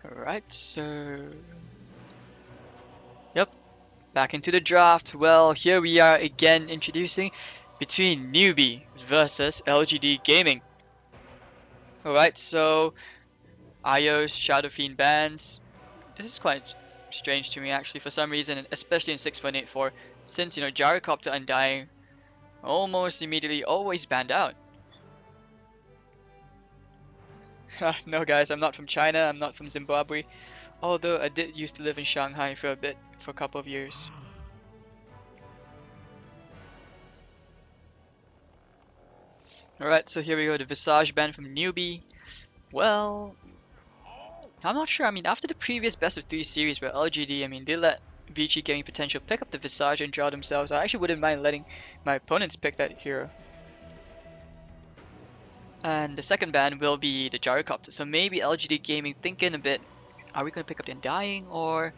Alright, so... Yep, back into the draft. Well, here we are again introducing between Newbee versus LGD Gaming. Alright, so IO's Shadow Fiend bans. This is quite strange to me actually for some reason, especially in 6.84, since Gyrocopter Undying almost immediately always banned out. No guys, I'm not from China, I'm not from Zimbabwe, although I did used to live in Shanghai for a bit, for a couple of years. Alright, so here we go, the Visage ban from Newbee. Well, I'm not sure. I mean, after the previous best of 3 series where LGD, I mean, they let VG Gaming Potential pick up the Visage and draw themselves, I actually wouldn't mind letting my opponents pick that hero. And the second ban will be the Gyrocopter. So maybe LGD Gaming thinking a bit, are we going to pick up the Undying, or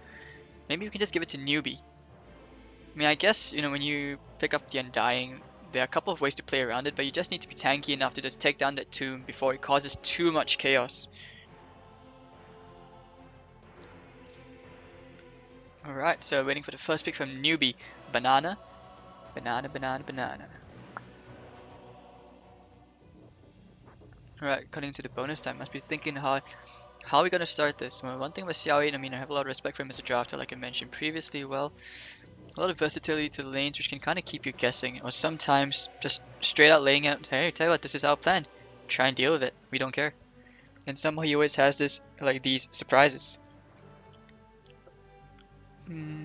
maybe we can just give it to Newbee. I mean, I guess, when you pick up the Undying, there are a couple of ways to play around it, but you just need to be tanky enough to just take down that tomb before it causes too much chaos. Alright, so waiting for the first pick from Newbee. Banana. Banana, banana, banana. Alright, cutting to the bonus time. Must be thinking how are we gonna start this? Well, one thing with Xiao 8, I mean, I have a lot of respect for him as a drafter, like I mentioned previously. Well, a lot of versatility to the lanes, which can kind of keep you guessing, or sometimes just straight out laying out, hey, tell you what, this is our plan. Try and deal with it. We don't care. And somehow he always has this, like these surprises.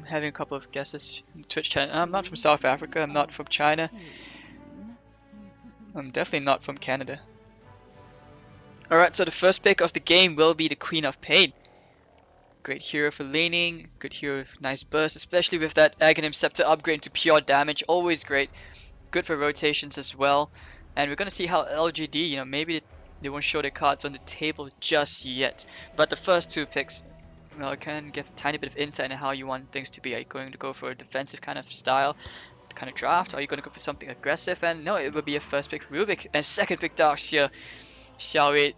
Having a couple of guesses in Twitch chat. I'm not from South Africa. I'm not from China. I'm definitely not from Canada. Alright, so the first pick of the game will be the Queen of Pain. Great hero for laning, good hero with nice burst, especially with that Aghanim Scepter upgrade to pure damage, always great. Good for rotations as well. And we're gonna see how LGD, maybe they won't show their cards on the table just yet. But the first 2 picks, well, I can give a tiny bit of insight into how you want things to be. Are you going to go for a defensive kind of style, kind of draft? Are you going to go for something aggressive? And no, it will be a first pick Rubik and second pick Darkseer. Xiao 8.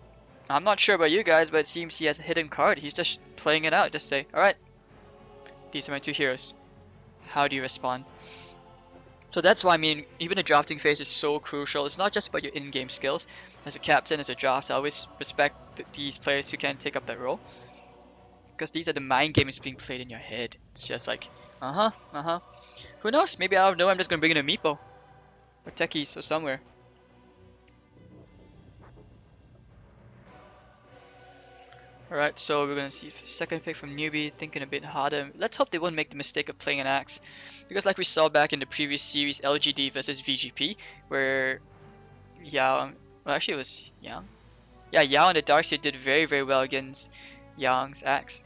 I'm not sure about you guys, but it seems he has a hidden card. He's just playing it out. Just say, alright, these are my 2 heroes. How do you respond? So that's why, I mean, even the drafting phase is so crucial. It's not just about your in-game skills. As a captain, as a draft, I always respect these players who can take up that role. Because these are the mind games being played in your head. It's just like, Who knows? Maybe out of nowhere I'm just going to bring in a Meepo. Or Techies or somewhere. Alright, so we're going to see second pick from Newbee, thinking a bit harder. Let's hope they won't make the mistake of playing an Axe. Because like we saw back in the previous series, LGD versus VGP, where Yao, well actually it was Yang. Yeah, Yao and the Darkseer did very, very well against Yang's Axe.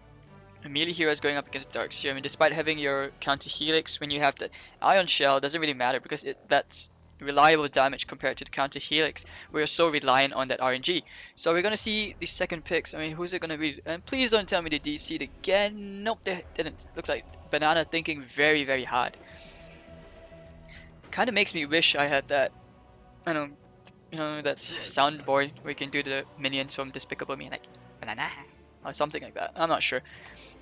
A melee hero is going up against Darkseer. I mean, despite having your counter Helix, when you have the Ion Shell, it doesn't really matter because that's reliable damage compared to the counter Helix. We're so reliant on that RNG. So we're gonna see the second picks. I mean, who's it gonna be? And please don't tell me they DC'd again. Nope, they didn't. Looks like Banana thinking very, very hard. Kind of makes me wish I had that. I don't, that soundboard where you can do the minions from Despicable Me, like Banana or something like that. I'm not sure.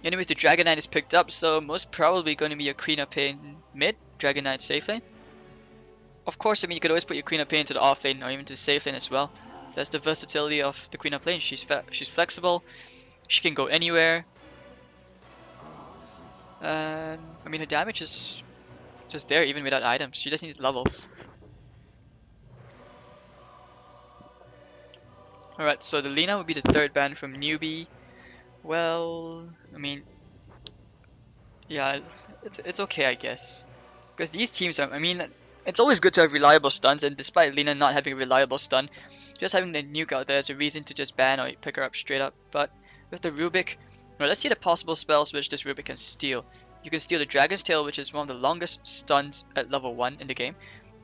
Anyways, the Dragon Knight is picked up, so most probably going to be a Queen of Pain mid, Dragon Knight safe lane. Of course, I mean, you could always put your Queen of Pain to the off lane or even to the safe lane as well. That's the versatility of the Queen of Pain. She's flexible, she can go anywhere. I mean, her damage is just there even without items. She just needs levels. Alright, so the Lina would be the third ban from Newbee. Well, I mean, yeah, it's okay, I guess. Because these teams are, I mean, it's always good to have reliable stuns, and despite Lina not having a reliable stun, just having the nuke out there is a reason to just ban or pick her up straight up. But with the Rubik, well, let's see the possible spells which this Rubik can steal. You can steal the Dragon's Tail, which is one of the longest stuns at level 1 in the game.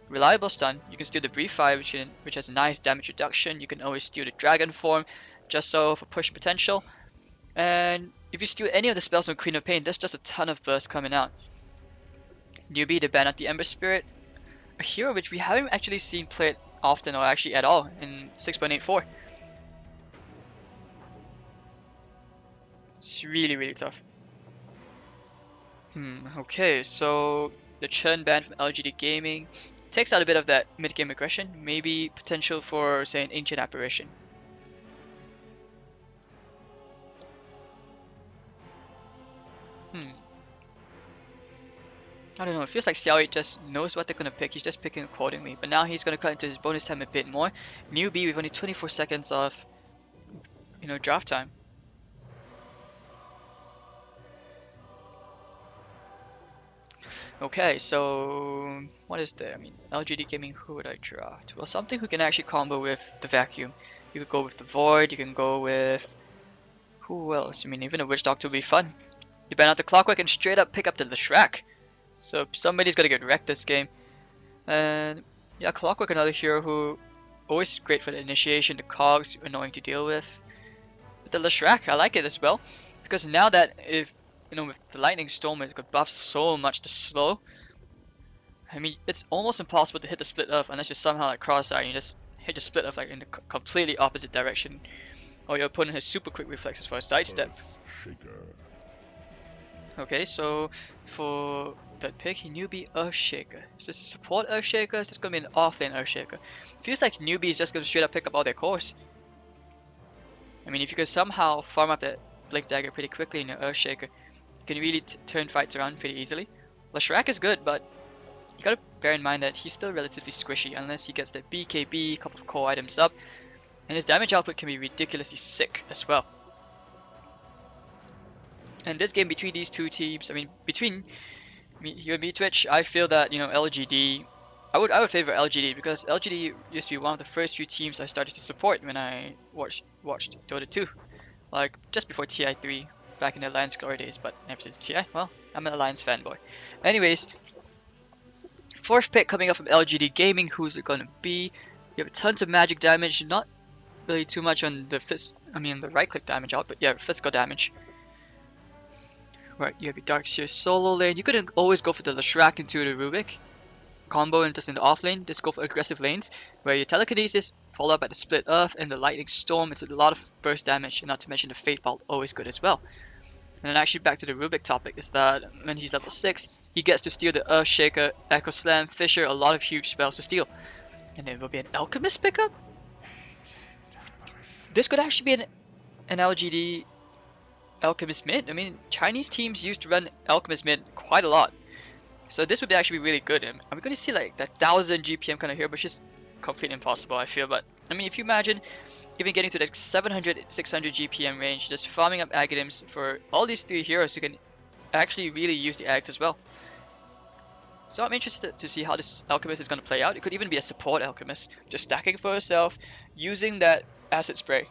Reliable stun. You can steal the Brief Fire, which has a nice damage reduction. You can always steal the Dragon Form, just so for push potential. And if you steal any of the spells from Queen of Pain, there's just a ton of burst coming out. Newbee to ban out the Ember Spirit, a hero which we haven't actually seen played often or actually at all in 6.84. It's really, really tough. Okay, so the Churn ban from LGD Gaming takes out a bit of that mid-game aggression, maybe potential for, say, an Ancient Apparition. I don't know, it feels like Xiaoyi just knows what they're going to pick, he's just picking accordingly, but now he's going to cut into his bonus time a bit more. Newbee with only 24 seconds of, draft time. Okay, so what is there? I mean, LGD Gaming, who would I draft? Well, something who can actually combo with the Vacuum. You could go with the Void, you can go with... who else? I mean, even a Witch Doctor would be fun. You ban out the Clockwork and straight up pick up the Leshrac. So somebody's gonna get wrecked this game. And yeah, Clockwork, another hero who always great for the initiation, the cogs, annoying to deal with. But the Leshrac, I like it as well. Because now that if with the Lightning Storm, it's got buffed so much to slow. I mean, it's almost impossible to hit the Split Earth unless you somehow like cross-eye and you just hit the Split Earth like in the completely opposite direction. Or your opponent has super quick reflexes for a sidestep. Okay, so for that pick, Newbee Earthshaker. Is this support Earthshaker? Is this gonna be an offlane Earthshaker? Feels like Newbee is just gonna straight up pick up all their cores. I mean, if you could somehow farm up that Blink Dagger pretty quickly in your Earthshaker, you can really turn fights around pretty easily. Leshrac is good, but you gotta bear in mind that he's still relatively squishy unless he gets that BKB, a couple of core items up, and his damage output can be ridiculously sick as well. And this game between these two teams, I mean, between you and me, Twitch, I feel that LGD, I would favor LGD because LGD used to be one of the first few teams I started to support when I watched Dota 2, like just before TI3, back in the Alliance glory days. But ever since TI, well, I'm an Alliance fanboy. Anyways, fourth pick coming up from LGD Gaming. Who's it gonna be? You have tons of magic damage, not really too much on the the right click damage out, but yeah, physical damage. Right, you have your Darkseer solo lane. You couldn't always go for the Leshrac into the Rubik combo and just in the off lane. Just go for aggressive lanes where your Telekinesis followed by the Split Earth and the Lightning Storm. It's a lot of burst damage, and not to mention the Fate Bolt, always good as well. And then actually back to the Rubik topic is that when he's level 6, he gets to steal the Earthshaker, Echo Slam, Fissure, a lot of huge spells to steal. And then it will be an Alchemist pickup? This could actually be an LGD Alchemist mid. I mean, Chinese teams used to run Alchemist mid quite a lot. So this would actually be really good. Are we going to see like that 1000 GPM kind of hero, which is completely impossible, I feel. But I mean, if you imagine even getting to the 700, 600 GPM range, just farming up Aghanim's for all these three heroes, you can actually really use the Ags as well. So I'm interested to see how this Alchemist is going to play out. It could even be a support Alchemist, just stacking for herself, using that Acid Spray.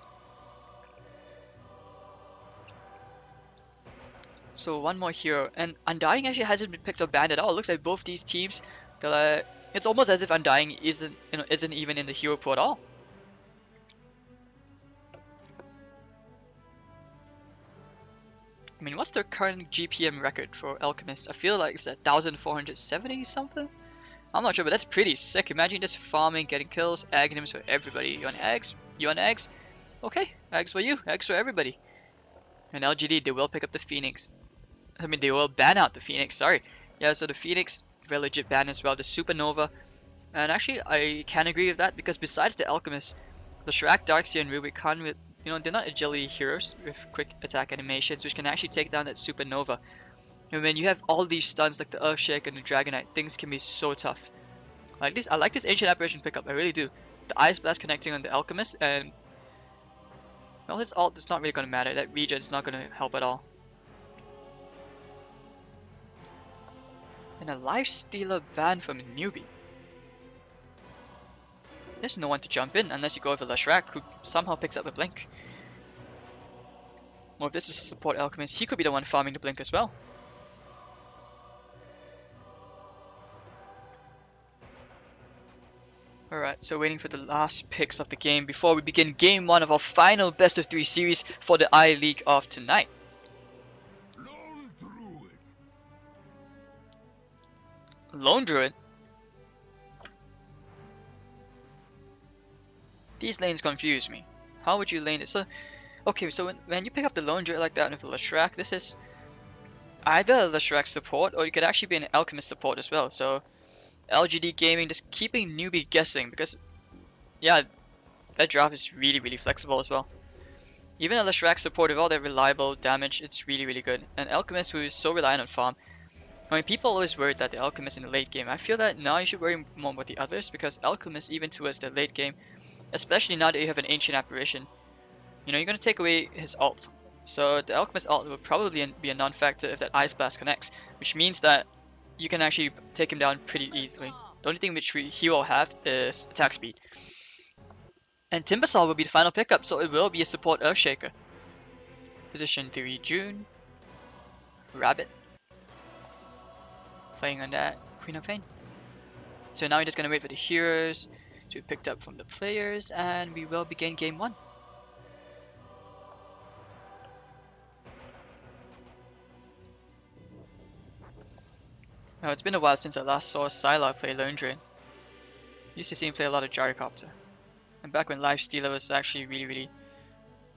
So one more hero, and Undying actually hasn't been picked or banned at all. It looks like both these teams, it's almost as if Undying isn't even in the hero pool at all. I mean, what's their current GPM record for Alchemist? I feel like it's at 1470 something. I'm not sure, but that's pretty sick. Imagine just farming, getting kills, Aghanims for everybody. You want eggs? You want eggs? Okay, eggs for you, eggs for everybody. And LGD, they will pick up the Phoenix. I mean, they will ban out the Phoenix, sorry. Yeah, so the Phoenix, very legit ban as well, the Supernova. And actually, I can agree with that, because besides the Alchemist, the Leshrac, Darkseer, and Rubik Khan, they're not agility heroes with quick attack animations, which can actually take down that Supernova. And when you have all these stuns like the Earthshake and the Dragonite, things can be so tough. I like this Ancient Apparition pickup, I really do. The Ice Blast connecting on the Alchemist, and well, his ult is not really going to matter. That regen is not going to help at all. And a Lifestealer ban from Newbee. There's no one to jump in unless you go with a Leshrac, who somehow picks up a Blink. Or if this is a support Alchemist, he could be the one farming the Blink as well. Alright, so waiting for the last picks of the game before we begin game 1 of our final best of 3 series for the iLeague of tonight. Lone Druid? These lanes confuse me. How would you lane it? So, Okay, so when you pick up the Lone Druid like that with the Leshrac, this is either a Leshrac support or you could actually be an Alchemist support as well. So LGD Gaming just keeping Newbee guessing because, yeah, that draft is really, really flexible as well. Even a Leshrac support with all their reliable damage, it's really, really good. An Alchemist who is so reliant on farm. I mean, people always worried that the Alchemist in the late game. I feel that now you should worry more about the others because Alchemist, even towards the late game, especially now that you have an Ancient Apparition, you know, you're going to take away his ult. So the Alchemist ult will probably be a non-factor if that Ice Blast connects, which means that you can actually take him down pretty easily. The only thing which he will have is attack speed. And Timbersaw will be the final pickup, so it will be a support Earthshaker. Position 3 June. Rabbit. Playing on that Queen of Pain. So now we're just going to wait for the heroes to be picked up from the players, and we will begin game 1. Now it's been a while since I last saw Sylar play Lone Druid. Used to see him play a lot of Gyrocopter. And back when Lifestealer was actually really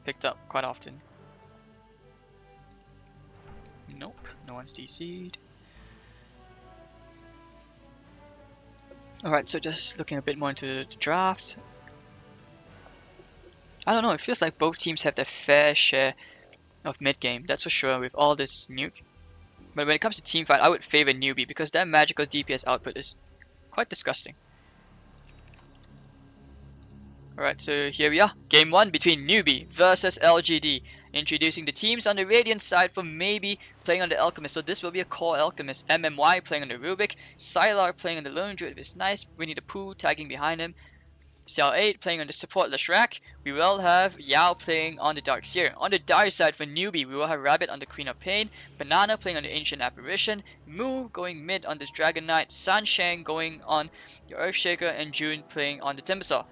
picked up quite often. Nope, no one's DC'd. Alright, so just looking a bit more into the draft. I don't know, it feels like both teams have their fair share of mid game, that's for sure, with all this nuke. But when it comes to teamfight, I would favor Newbee because their magical DPS output is quite disgusting. Alright, so here we are. Game 1 between Newbee versus LGD. Introducing the teams on the Radiant side for Maybe playing on the Alchemist. So this will be a core Alchemist. MMY playing on the Rubik. Sylar playing on the Lone Druid with nice Winnie the Pooh tagging behind him. CL8 playing on the support Leshrac. We will have Yao playing on the Darkseer. On the Dire side for Newbee, we will have Rabbit on the Queen of Pain, Banana playing on the Ancient Apparition, Moo going mid on this Dragon Knight, Sanshang going on the Earthshaker, and June playing on the Timbersaw.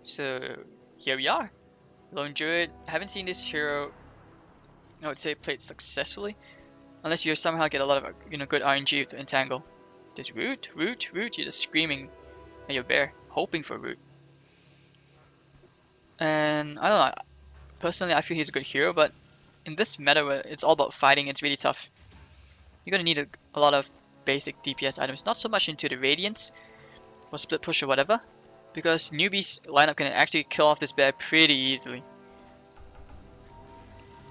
So here we are. Lone Druid. Haven't seen this hero, I would say, played successfully, unless you somehow get a lot of good RNG with the Entangle. Just root. You're just screaming at your bear, hoping for root. And I don't know. Personally, I feel he's a good hero, but in this meta where it's all about fighting, it's really tough. You're gonna need a lot of basic DPS items, not so much into the Radiance or split push or whatever, because Newbee's lineup can actually kill off this bear pretty easily.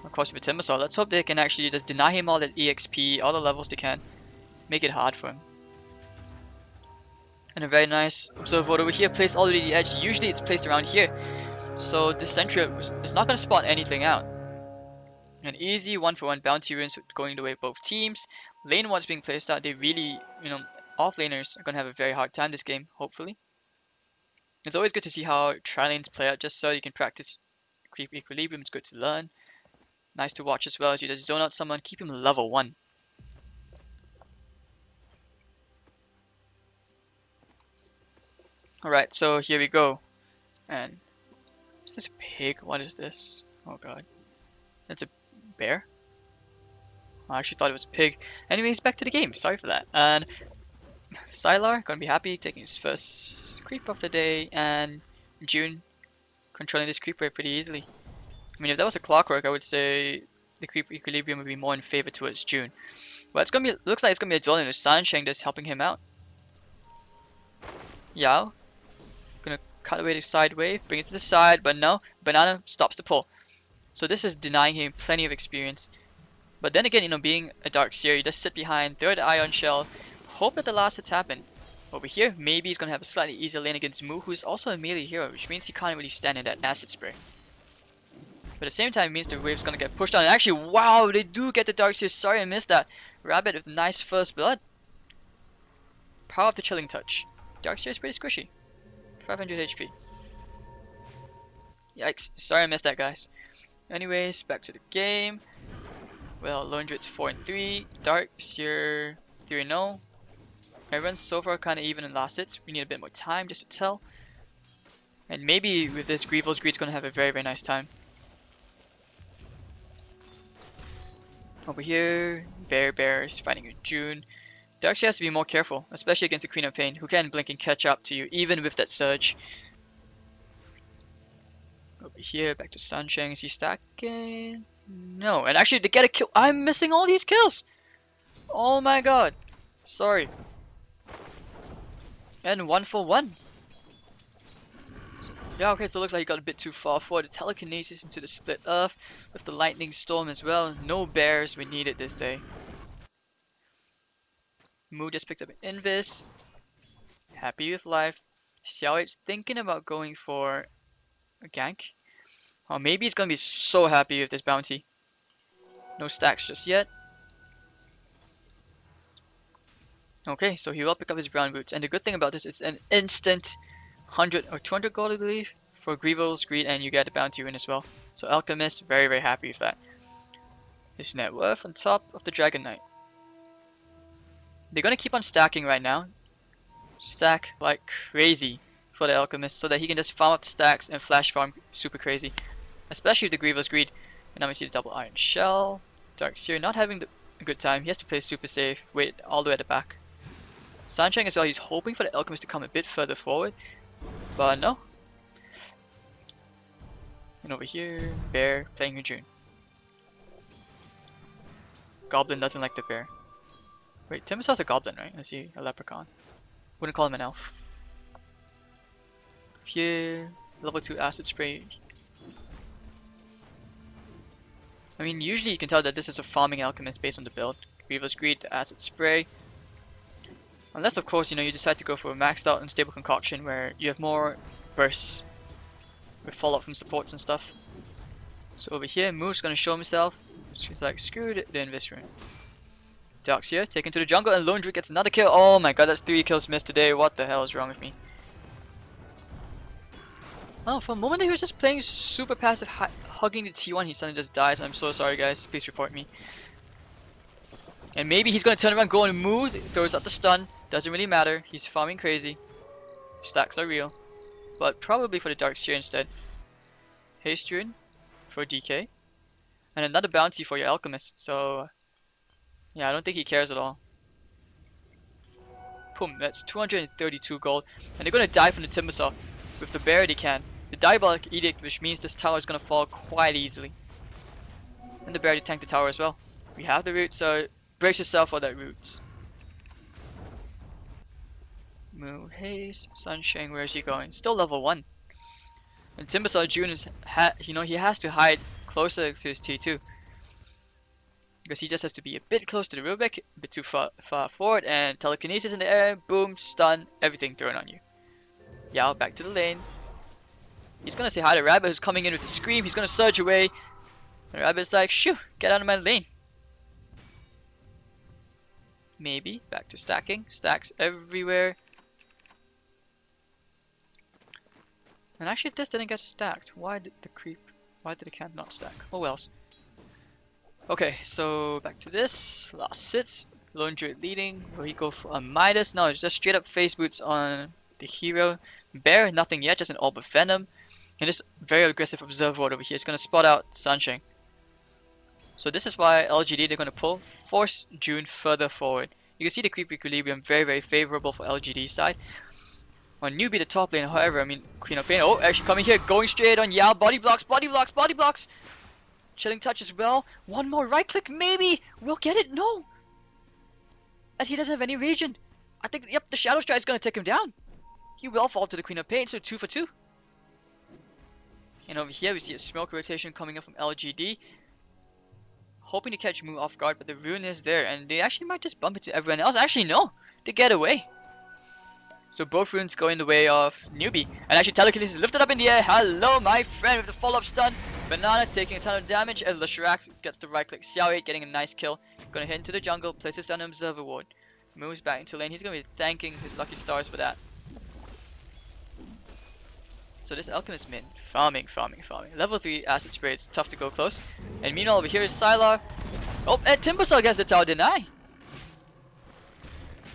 Of course with Timbersaw, let's hope they can actually just deny him all that EXP, all the levels they can, make it hard for him. And a very nice observer vote over here, placed all the way to the edge. Usually it's placed around here, so the sentry is not going to spot anything out. An easy 1-for-1 bounty runes going the way of both teams. Lane 1's being placed out. They really, off laners are going to have a very hard time this game, hopefully. It's always good to see how tri-lanes play out, just so you can practice creep equilibrium. It's good to learn. Nice to watch as well as you just zone out someone, keep him level 1. Alright, so here we go. And is this a pig? What is this? Oh god. That's a bear? I actually thought it was a pig. Anyways, back to the game. Sorry for that. And Sylar, gonna be happy, taking his first creep of the day, and June controlling this creep wave pretty easily. I mean, if that was a clockwork, I would say the creep equilibrium would be more in favor towards June. But it's gonna be, looks like it's gonna be a duel with Sanshang that's helping him out. Yao, gonna cut away the side wave, bring it to the side, but no, Banana stops the pull. So this is denying him plenty of experience. But then again, being a Darkseer, you just sit behind, throw the Ion Shell, hope that the last hits happen. Over here, maybe he's gonna have a slightly easier lane against Moo, who is also a melee hero, which means he can't really stand in that acid spray. But at the same time, it means the wave's gonna get pushed on. And actually, wow, they do get the Darkseer. Sorry I missed that. Rabbit with nice first blood. Power of the Chilling Touch. Darkseer is pretty squishy. 500 HP. Yikes, sorry I missed that, guys. Anyways, back to the game. Well, Lone Druid's 4-3, Darkseer 3-0. Everyone's so far kind of even in last hits. We need a bit more time just to tell. And maybe with this, Greevil's Greed's gonna have a very nice time. Over here, Bear is fighting with June. Darkseer has to be more careful, especially against the Queen of Pain, who can blink and catch up to you, even with that surge. Over here, back to Sunshine. Is he stacking? No, and actually to get a kill, I'm missing all these kills! Oh my god. Sorry. And 1 for 1. Yeah, okay, so it looks like he got a bit too far forward. The telekinesis into the split earth with the lightning storm as well. No bears, we need it this day. Moo just picked up an invis. Happy with life. Xiao's thinking about going for a gank. Or maybe he's gonna be so happy with this bounty. No stacks just yet. Okay, so he will pick up his brown boots. And the good thing about this is an instant 100 or 200 gold, I believe, for Grievel's Greed, and you get a bounty win as well. So Alchemist, very, very happy with that. His net worth on top of the Dragon Knight. They're gonna keep on stacking right now. Stack like crazy for the Alchemist so that he can just farm up the stacks and flash farm super crazy. Especially with the Grievel's Greed. And now we see the double Iron Shell. Darkseer not having a good time. He has to play super safe, wait all the way at the back. Sancheng as well, he's hoping for the Alchemist to come a bit further forward. But no. And over here, Bear playing June. Goblin doesn't like the bear. Wait, Timbersaur's a goblin, right? Is he a leprechaun? Wouldn't call him an elf. Here, level 2 acid spray. I mean, usually you can tell that this is a farming alchemist based on the build. Grievel's Greed, the acid spray. Unless, of course, you know, you decide to go for a maxed out unstable concoction where you have more bursts with follow-up from supports and stuff. So over here, Moo's gonna show himself. He's like, screw the Invis rune. Darkseer taken to the jungle, and Lone Druid gets another kill. Oh my god, that's 3 kills missed today. What the hell is wrong with me? Oh, for a moment he was just playing super passive, hugging the T1. He suddenly just dies. I'm so sorry, guys. Please report me. And maybe he's gonna turn around, go and move, throws out the stun. Doesn't really matter. He's farming crazy. Stacks are real. But probably for the Darkseer instead. Haste Rune for DK. And another bounty for your Alchemist. So yeah, I don't think he cares at all. Boom, that's 232 gold. And they're gonna die from the Timbersaw. With the bear they can. The Diabolic Edict, which means this tower is gonna fall quite easily. And the bear to tank the tower as well. We have the root, so brace yourself for that roots. Moo, Haze, Sunshine, where is he going? Still level 1. And Timbersaw June is, you know, he has to hide closer to his T2. Because he just has to be a bit close to the Rubik, a bit too far forward, and telekinesis in the air, boom, stun, everything thrown on you. Yao back to the lane. He's gonna say hi to Rabbit, who's coming in with a scream. He's gonna surge away. And Rabbit's like, shoo, get out of my lane. Maybe back to stacking. Stacks everywhere. And actually, this didn't get stacked. Why did the camp not stack? Oh well. Okay, so back to this. Last sits. Lone Druid leading. Will he go for a Midas? No, it's just straight up face boots on the hero. Bear, nothing yet, just an Orb of Venom. And this very aggressive Observer Ward over here is going to spot out Sunshine. So this is why LGD, they're going to force June further forward. You can see the creep equilibrium very, very favorable for LGD side. On Newbee, the top lane, however, I mean, Queen of Pain, oh, actually coming here, going straight on Yao, body blocks, body blocks, body blocks! Chilling touch as well. One more right click, maybe! We'll get it, no! And he doesn't have any regen. I think, yep, the Shadow Strike is going to take him down. He will fall to the Queen of Pain, so 2 for 2. And over here, we see a smoke rotation coming up from LGD. Hoping to catch Moo off guard, but the rune is there, and they actually might just bump into everyone else. Actually, no! They get away. So both runes go in the way of Newbee. And actually, telekinesis is lifted up in the air. Hello, my friend, with the follow-up stun. Banana taking a ton of damage, and Leshrac gets the right click. Xiao getting a nice kill. Gonna head into the jungle, places down an Observer Ward. Moves back into lane. He's gonna be thanking his lucky stars for that. So this Alchemist mid, farming. Level 3 acid spray, it's tough to go close. And meanwhile over here is Sylar. Oh, and Timbersaw gets the tower deny.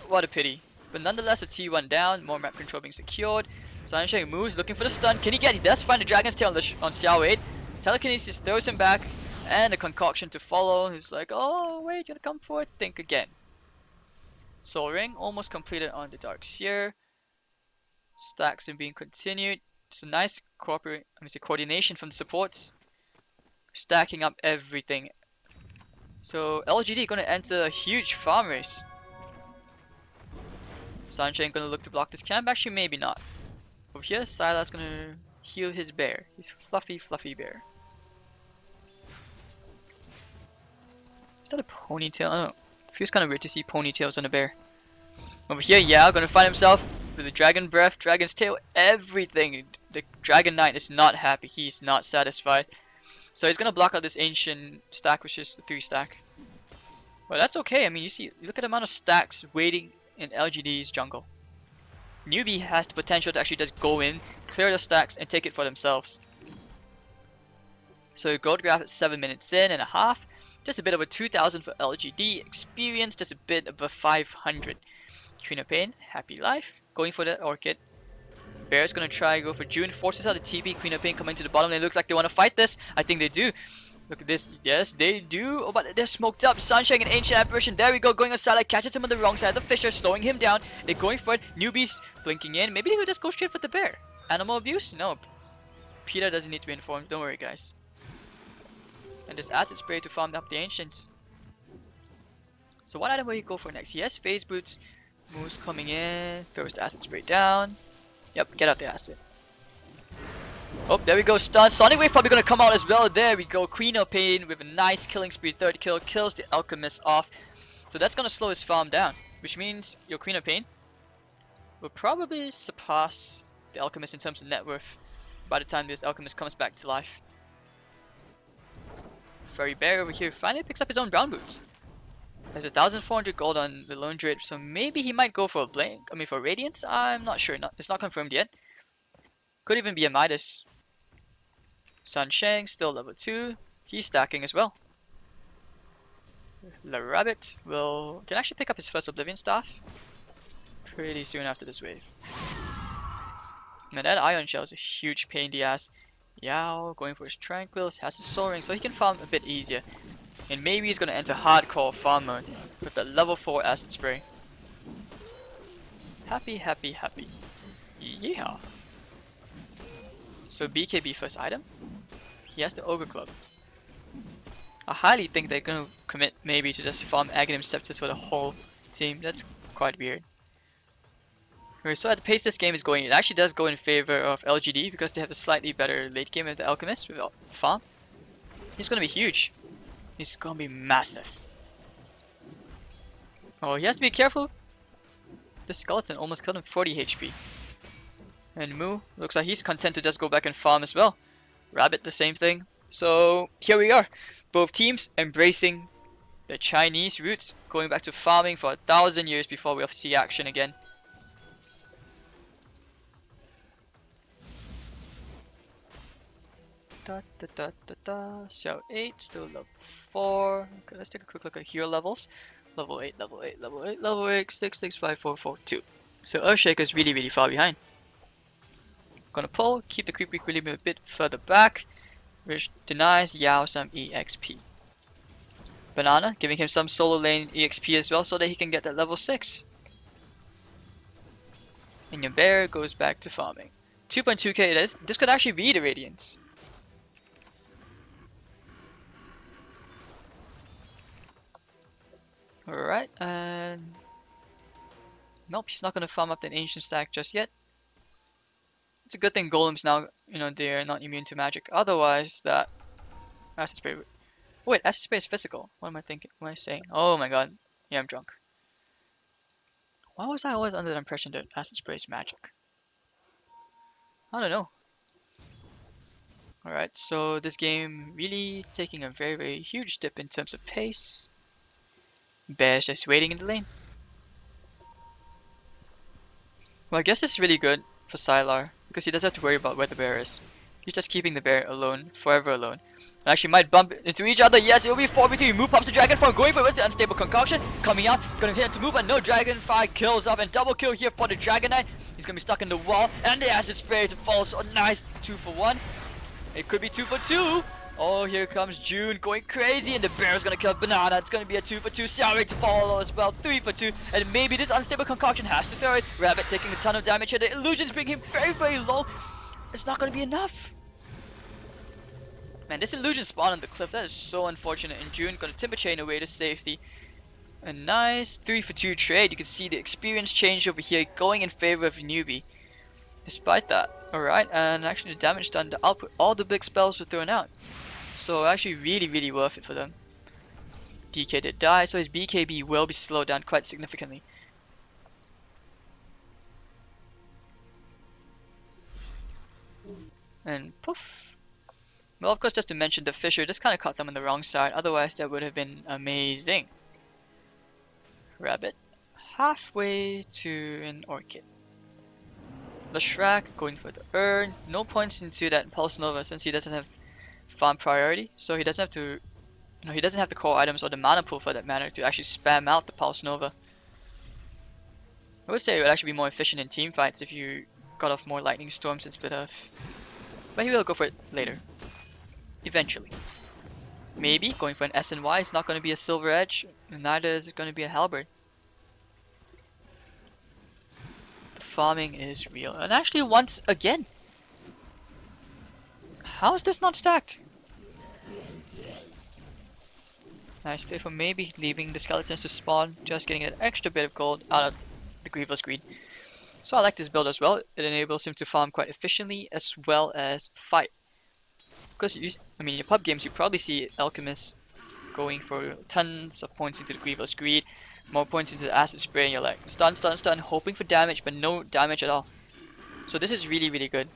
What a pity. But nonetheless, a T1 down, more map control being secured. Sunshine moves, looking for the stun. Can he get it? He does find the Dragon's Tail on Xiao 8. Telekinesis throws him back, and a concoction to follow. He's like, oh wait, you gotta come forward, think again. Soul Ring almost completed on the Darkseer. Stacks and being continued. It's a nice coordination from the supports, stacking up everything. So LGD gonna enter a huge farm race. Sunshine gonna look to block this camp. Actually, maybe not. Over here, Sylar's gonna heal his bear. His fluffy bear. Is that a ponytail? I don't know. Feels kind of weird to see ponytails on a bear. Over here, yeah, gonna find himself with the dragon breath, dragon's tail, everything. The Dragon Knight is not happy. He's not satisfied. So he's gonna block out this ancient stack, which is a 3 stack. Well, that's okay. I mean, you see, look at the amount of stacks waiting in LGD's jungle. Newbee has the potential to actually just go in, clear the stacks, and take it for themselves. So gold graph at 7 minutes in and a half. Just a bit over 2,000 for LGD. Experience, just a bit above 500. Queen of Pain, happy life. Going for the Orchid. Bear's gonna try go for June. Forces out the TP. Queen of Pain coming to the bottom. It looks like they want to fight this. I think they do. Look at this. Yes, they do. Oh, but they're smoked up. Sunshine and Ancient Apparition. There we go. Going on side. Catches him on the wrong side. The Fisher slowing him down. They're going for it. Newbee's blinking in. Maybe they could just go straight for the bear. Animal abuse? No. Peter doesn't need to be informed. Don't worry, guys. And this acid spray to farm up the ancients. So what item will he go for next? He has phase boots. Moose coming in. Throws the acid spray down. Yep, get out the acid. Oh, there we go. Stunning Wave probably gonna come out as well. There we go. Queen of Pain with a nice killing spree. 3rd kill. Kills the Alchemist off. So that's gonna slow his farm down. Which means your Queen of Pain will probably surpass the Alchemist in terms of net worth by the time this Alchemist comes back to life. Furry Bear over here finally picks up his own brown boots. There's 1,400 gold on the Lone Druid, so maybe he might go for a blink. I mean, for Radiance? I'm not sure. It's not confirmed yet. Could even be a Midas. Sun Shang, still level 2. He's stacking as well. La Rabbit can actually pick up his first Oblivion Staff pretty soon after this wave. Now that Ion Shell is a huge pain in the ass. Yao going for his Tranquil, has his Soul Ring, so he can farm a bit easier. And maybe he's gonna enter hardcore farm mode with the level 4 acid spray. Happy. Yeah. So BKB first item. He has the Ogre Club. I highly think they're gonna commit maybe to just farm Aghanim Scepters for the whole team. That's quite weird. Okay, so at the pace this game is going, it actually does go in favor of LGD because they have a slightly better late game with the Alchemist with the farm. He's gonna be huge. He's gonna be massive. Oh, he has to be careful. The skeleton almost killed him, 40 HP. And Moo looks like he's content to just go back and farm as well. Rabbit, the same thing. So here we are, both teams embracing the Chinese roots, going back to farming for 1,000 years before we'll see action again. Xiao 8, still level 4. Okay, let's take a quick look at hero levels. Level 8, level 8, level 8, level 8, 6, 6, 5, 4, 4, 2. So Earthshaker's really far behind. Gonna pull, keep the creep equilibrium a bit further back, which denies Yao some EXP. Banana, giving him some solo lane EXP as well so that he can get that level 6. And your bear goes back to farming. 2.2k, this could actually be the Radiance. Alright, and nope, he's not gonna farm up that ancient stack just yet. It's a good thing golems now, they're not immune to magic. Otherwise, that acid spray. Wait, acid spray is physical. What am I thinking? What am I saying? Oh my god, yeah, I'm drunk. Why was I always under the impression that acid spray is magic? I don't know. Alright, so this game really taking a very huge dip in terms of pace. Bear's just waiting in the lane. Well, I guess it's really good for Sylar because he doesn't have to worry about where the bear is. He's just keeping the bear alone, forever alone. And actually might bump into each other. Yes, it will be 4v3. Move pops the dragon form, going for the unstable concoction. Coming out, gonna hit into move, but no dragonfly kills off, and double kill here for the Dragon Knight. He's gonna be stuck in the wall, and the acid spray to fall. So nice 2 for 1. It could be 2 for 2. Oh, here comes June going crazy, and the bear's gonna kill Banana. It's gonna be a 2 for 2. Xiao to follow as well, 3 for 2. And maybe this unstable concoction has to throw it. Rabbit taking a ton of damage here. The illusions bring him very low. It's not gonna be enough. Man, this illusion spawn on the cliff, that is so unfortunate. And June gonna tip a chain away to safety. A nice 3 for 2 trade. You can see the experience change over here going in favor of Newbee. Despite that, alright, and actually the damage done, the output, all the big spells were thrown out. So actually really worth it for them. DK did die, so his BKB will be slowed down quite significantly. And poof. Well, of course, just to mention, the Fisher just kind of caught them on the wrong side. Otherwise, that would have been amazing. Rabbit halfway to an Orchid. Leshrac going for the Urn. No points into that Pulse Nova since he doesn't have farm priority, so he doesn't have to, he doesn't have the core items or the mana pool for that matter to actually spam out the Pulse Nova. I would say it would actually be more efficient in team fights if you got off more Lightning Storms and Split Earth. But he will go for it later. Eventually. Maybe going for an SNY is not going to be a Silver Edge, and neither is it going to be a Halberd. The farming is real. And actually once again, how is this not stacked? Nice play for maybe leaving the skeletons to spawn, just getting an extra bit of gold out of the Grievous Greed. So I like this build as well. It enables him to farm quite efficiently as well as fight. Because in your pub games you probably see Alchemists going for tons of points into the Grievous Greed, more points into the Acid Spray, and you're like stun, hoping for damage but no damage at all. So this is really good.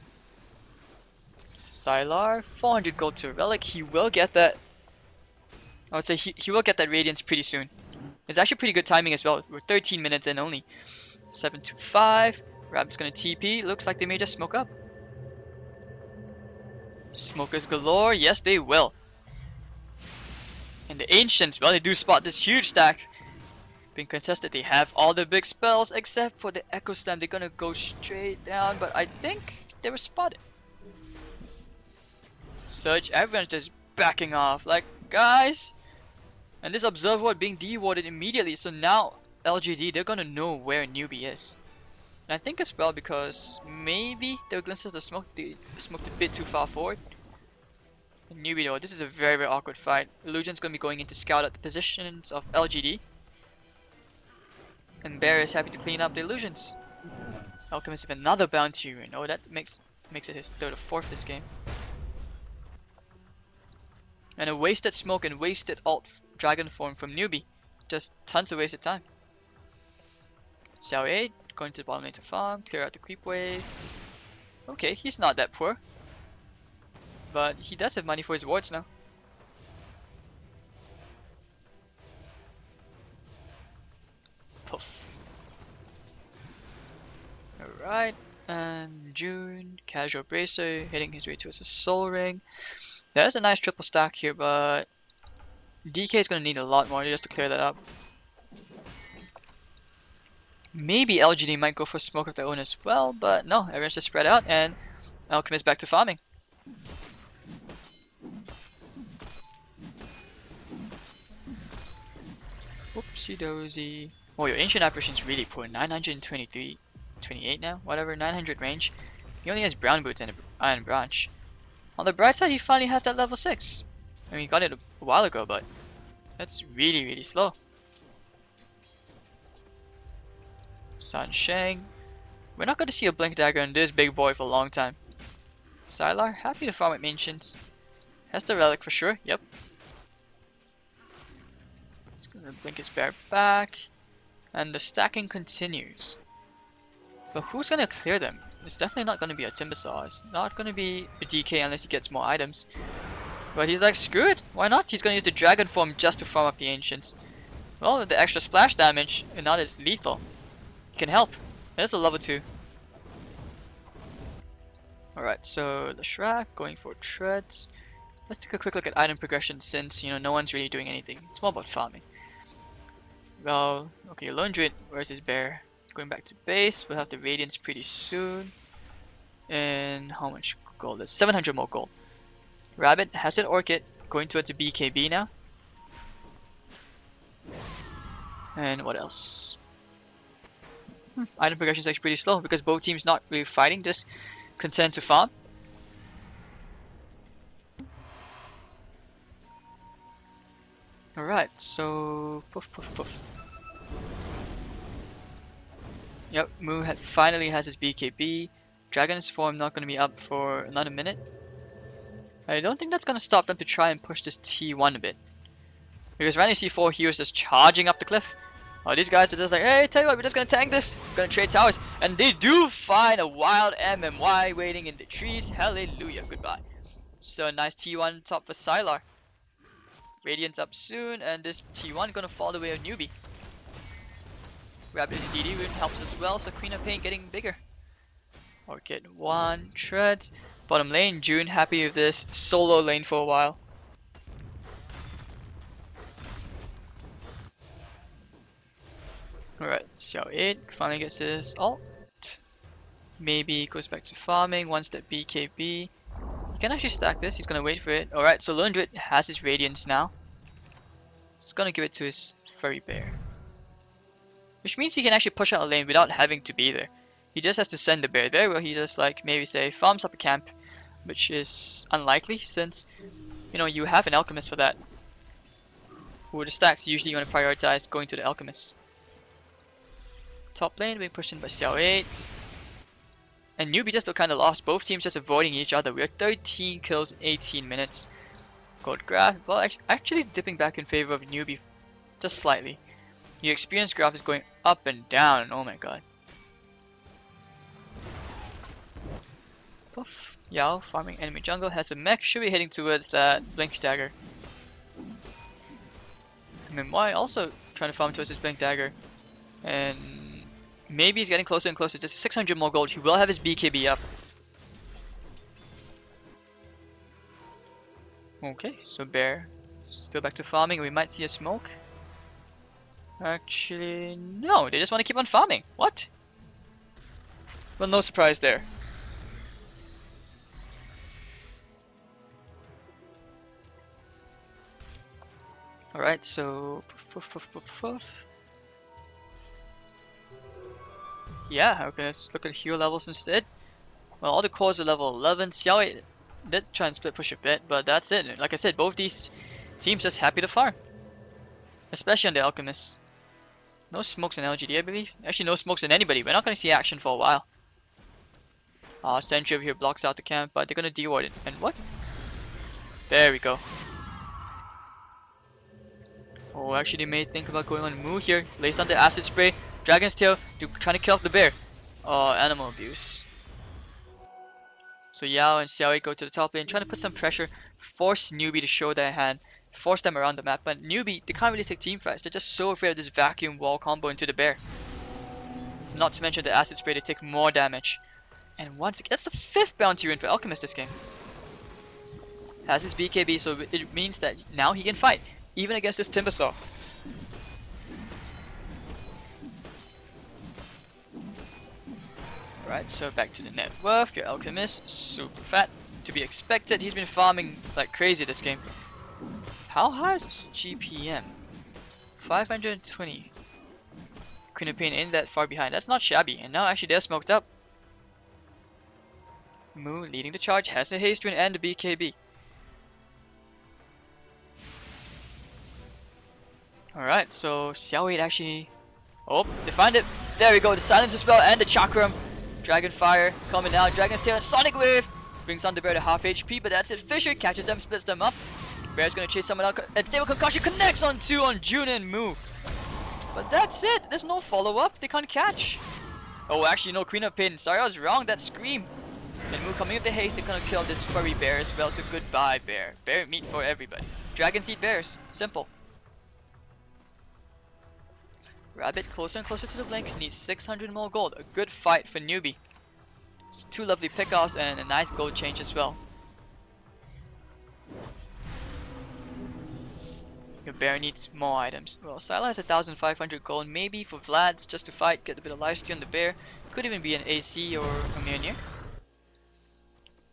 Sylar, 400 gold to Relic, he will get that. I would say he will get that Radiance pretty soon. It's actually pretty good timing as well. We're 13 minutes in only. 725. Rabbit's gonna TP. Looks like they may just smoke up. Smokers galore. Yes, they will. And the Ancients, well, they do spot this huge stack. Being contested, they have all the big spells except for the Echo Slam. They're gonna go straight down, but I think they were spotted. Surge, everyone's just backing off. Like, guys. And this Observe Ward being dewarded immediately, so now LGD, they're gonna know where Newbee is. And I think as well because maybe there were glimpses of smoke, they smoked a bit too far forward. And Newbee though, this is a very awkward fight. Illusion's gonna be going in to scout out the positions of LGD. And Bear is happy to clean up the illusions. Alchemist with another bounty rune. Oh, that makes it his third or fourth this game. And a wasted smoke and wasted alt dragon form from Newbee. Just tons of wasted time. Xiao 8 going to the bottom lane to farm, clear out the creep wave. Okay, he's not that poor. But he does have money for his wards now. Poof. Alright, and June, casual bracer, hitting his way towards the soul ring. There's a nice triple stack here, but DK is going to need a lot more just to clear that up. Maybe LGD might go for smoke of their own as well, but no, everyone's just spread out and Alchemist back to farming. Oopsie dozy. Oh, your Ancient Apparition is really poor. 923, 28 now, whatever, 900 range. He only has Brown Boots and an Iron Branch. On the bright side, he finally has that level 6. I mean, he got it a while ago, but that's really slow. San Sheng. We're not going to see a Blink Dagger on this big boy for a long time. Sylar, happy to farm at Ancients. Has the Relic for sure, yep. He's going to blink his bear back. And the stacking continues. But who's going to clear them? It's definitely not going to be a Timbersaw. It's not going to be a DK unless he gets more items. But he's like, screw it, why not? He's going to use the Dragon form just to farm up the Ancients. Well, with the extra splash damage, and not as lethal. It can help. That's a level 2. Alright, so the Shrek going for treads. Let's take a quick look at item progression since, no one's really doing anything. It's more about farming. Well, okay, Lone Druid, where's his bear? Going back to base, we'll have the Radiance pretty soon. And how much gold? That's 700 more gold. Rabbit has an Orchid, going towards a BKB now. And what else? Item progression is actually pretty slow because both teams not really fighting, just content to farm. Alright, so poof poof poof. Yep, Moo finally has his BKB. Dragon's form not going to be up for another minute. I don't think that's going to stop them to try and push this T1 a bit. Because right now you see 4 heroes just charging up the cliff. Oh, these guys are just like, hey, tell you what, we're just going to tank this. We're going to trade towers. And they do find a wild MMY waiting in the trees. Hallelujah, goodbye. So nice T1 top for Sylar. Radiant's up soon, and this T1 going to fall the way of Newbee. Rapid DD rune helps as well, so Queen of Pain getting bigger. Orchid 1, Treads. Bottom lane, June happy with this solo lane for a while. Alright, Xiao 8 finally gets his ult. Maybe goes back to farming, one step BKB. He can actually stack this, he's gonna wait for it. Alright, so Lundrit has his Radiance now. He's gonna give it to his Furry Bear. Which means he can actually push out a lane without having to be there. He just has to send the bear there, where he just like maybe say farms up a camp, which is unlikely since you know you have an alchemist for that. Who the stacks usually you want to prioritize going to the alchemist. Top lane being pushed in by Xiao 8. And Newbee just look kinda lost, both teams just avoiding each other. We are 13 kills in 18 minutes. Gold graph, well actually dipping back in favor of Newbee just slightly. Your experience graph is going up and down, oh my god. Poof. Yao farming enemy jungle, has a mech, should be heading towards that blink dagger. MMY also trying to farm towards his blink dagger. And maybe he's getting closer and closer, just 600 more gold, he will have his BKB up. Okay, so bear still back to farming, we might see a smoke. Actually, no, they just want to keep on farming. What? Well, no surprise there. Alright, so yeah, okay, let's look at hero levels instead. Well, all the cores are level 11. Xiao did try and split push a bit, but that's it. Like I said, both these teams just happy to farm. Especially on the Alchemist. No smokes in LGD, I believe. Actually, no smokes in anybody. We're not going to see action for a while. Sentry over here blocks out the camp, but they're going to de-ward it. And what? There we go. Oh, actually, they may think about going on Moo here. Lays on the acid spray. Dragon's Tail, trying to kill off the bear. Oh, animal abuse. So Yao and Xiaowei go to the top lane, trying to put some pressure, force Newbee to show their hand, force them around the map. But Newbee, they can't really take team fights. They're just so afraid of this vacuum wall combo into the bear. Not to mention the acid spray, they take more damage. And once again, that's the 5th bounty rune for Alchemist this game. Has his BKB, so it means that now he can fight, even against this Timbersaw. Right, so back to the net worth. Your Alchemist, super fat, to be expected. He's been farming like crazy this game. How high is GPM? 520. Queen of Pain ain't that far behind. That's not shabby. And now actually they're smoked up. Moo leading the charge, has a haste rune and a BKB. Alright, so Xiaowei actually... Oh, they find it. There we go, the Silence spell and the Chakram. Dragon Fire coming out, Dragon's Tail and Sonic Wave! Brings on the bear to half HP, but that's it. Fisher catches them, splits them up. Bear's gonna chase someone out, and Stable Concussion connects on 2 on June and Moo. But that's it, there's no follow-up, they can't catch. Oh, actually no, Queen of Pain. Sorry, I was wrong, that Scream. And Moo coming with the haste, they're gonna kill this furry bear as well, so goodbye bear. Bear meat for everybody. Dragons eat bears, simple. Rabbit closer and closer to the blink, needs 600 more gold. A good fight for Newbee. It's 2 lovely pickouts and a nice gold change as well. Your bear needs more items. Well, Sylar has 1,500 gold, maybe for Vlad's just to fight, get a bit of lifesteal on the bear. Could even be an AC or a Mjolnir.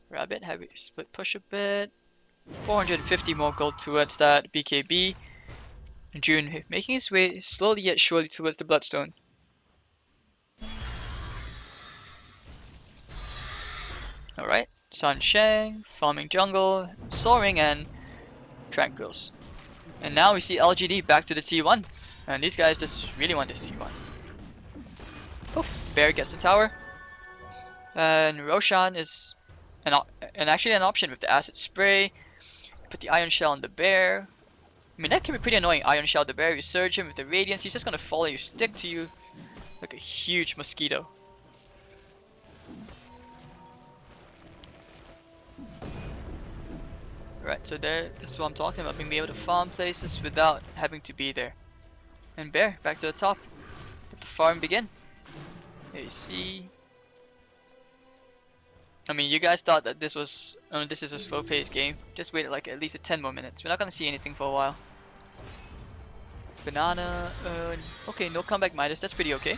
Rabbit, have we split push a bit. 450 more gold towards that BKB. June making his way slowly yet surely towards the Bloodstone. Alright, Sun Shang, farming jungle, soaring and tranquils. And now we see LGD back to the T1. And these guys just really want the T1. Poof, Bear gets the tower. And Roshan is actually an option with the acid spray. Put the ion shell on the bear. I mean, that can be pretty annoying. Ion shell the bear, you surge him with the radiance, he's just gonna follow you, stick to you like a huge mosquito. Right, so this is what I'm talking about, being able to farm places without having to be there. And bear, back to the top. Let the farm begin. There you see. I mean, you guys thought that this is a slow-paced game. Just wait like at least 10 more minutes. We're not gonna see anything for a while. Banana, okay, no comeback Midas, that's pretty okay.